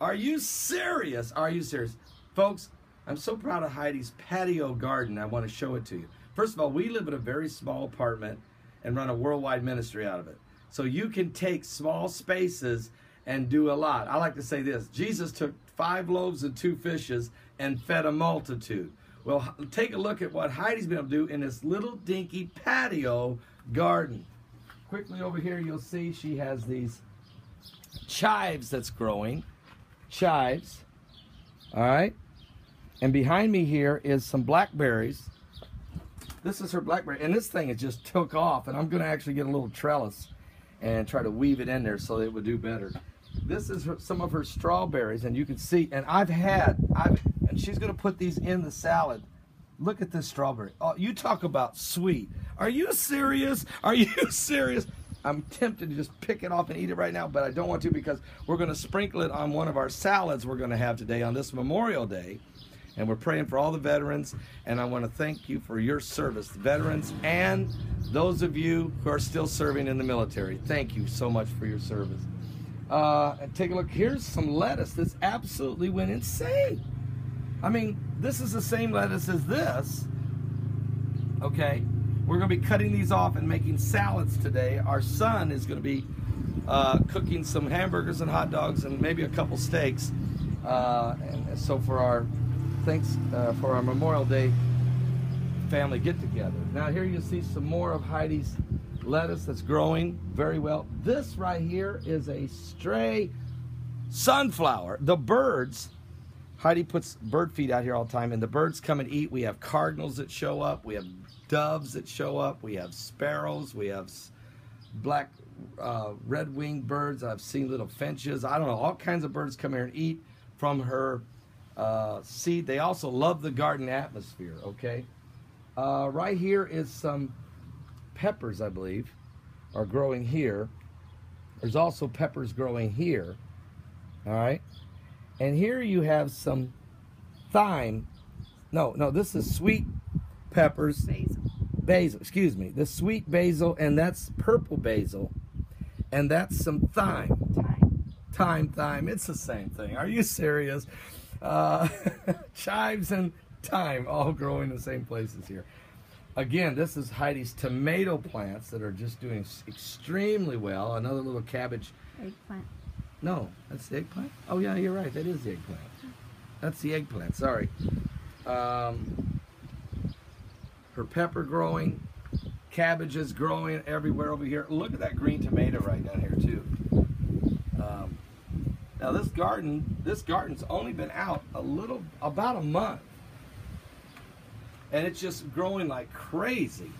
Are you serious? Are you serious? Folks, I'm so proud of Heidi's patio garden. I want to show it to you. First of all, we live in a very small apartment and run a worldwide ministry out of it. So you can take small spaces and do a lot. I like to say this. Jesus took 5 loaves and 2 fishes and fed a multitude. Well, take a look at what Heidi's been able to do in this little dinky patio garden. Quickly over here, you'll see she has these chives that's growing. Chives. All right. And behind me here is some blackberries. This is her blackberry. And this thing has just took off. And I'm going to actually get a little trellis and try to weave it in there so it would do better. This is some of her strawberries. And you can see, and and she's going to put these in the salad. Look at this strawberry. Oh, you talk about sweet. Are you serious? Are you serious? I'm tempted to just pick it off and eat it right now, but I don't want to because we're going to sprinkle it on one of our salads we're going to have today on this Memorial Day. And we're praying for all the veterans, and I want to thank you for your service, veterans, and those of you who are still serving in the military. Thank you so much for your service. And take a look. Here's some lettuce. This absolutely went insane. I mean, this is the same lettuce as this. Okay, we're going to be cutting these off and making salads today. Our son is going to be cooking some hamburgers and hot dogs and maybe a couple steaks. And so for our for our Memorial Day family get-together. Now here you see some more of Heidi's lettuce that's growing very well. This right here is a stray sunflower. The birds, Heidi puts bird feed out here all the time, and the birds come and eat. We have cardinals that show up. We have doves that show up. We have sparrows. We have black red-winged birds. I've seen little finches. I don't know, all kinds of birds come here and eat from her seed. They also love the garden atmosphere, okay? Right here is some peppers, I believe, are growing here. There's also peppers growing here, all right? And here you have some thyme. No, this is sweet peppers. Basil, excuse me. The sweet basil, and that's purple basil. And that's some thyme. Thyme. It's the same thing. Are you serious? Chives and thyme all growing in the same places here. Again, this is Heidi's tomato plants that are just doing extremely well. Another little cabbage. Eggplant. No, that's the eggplant? Oh, yeah, you're right. That is the eggplant. That's the eggplant. Sorry. Her pepper growing. Cabbage is growing everywhere over here. Look at that green tomato right down here, too. Now, this garden's only been out about a month. And it's just growing like crazy.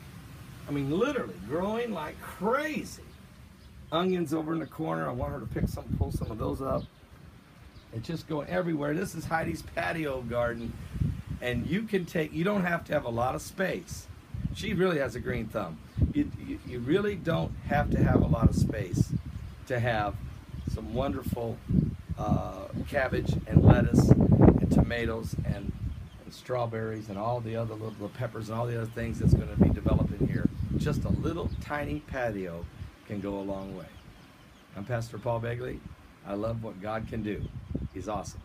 I mean, literally growing like crazy. Onions over in the corner. I want her to pull some of those up. It's just going everywhere. This is Heidi's patio garden. And you don't have to have a lot of space. She really has a green thumb. You really don't have to have a lot of space to have some wonderful cabbage and lettuce and tomatoes and strawberries and all the other little peppers and all the other things that's going to be developing here. Just a little tiny patio can go a long way. I'm Pastor Paul Begley. I love what God can do. He's awesome.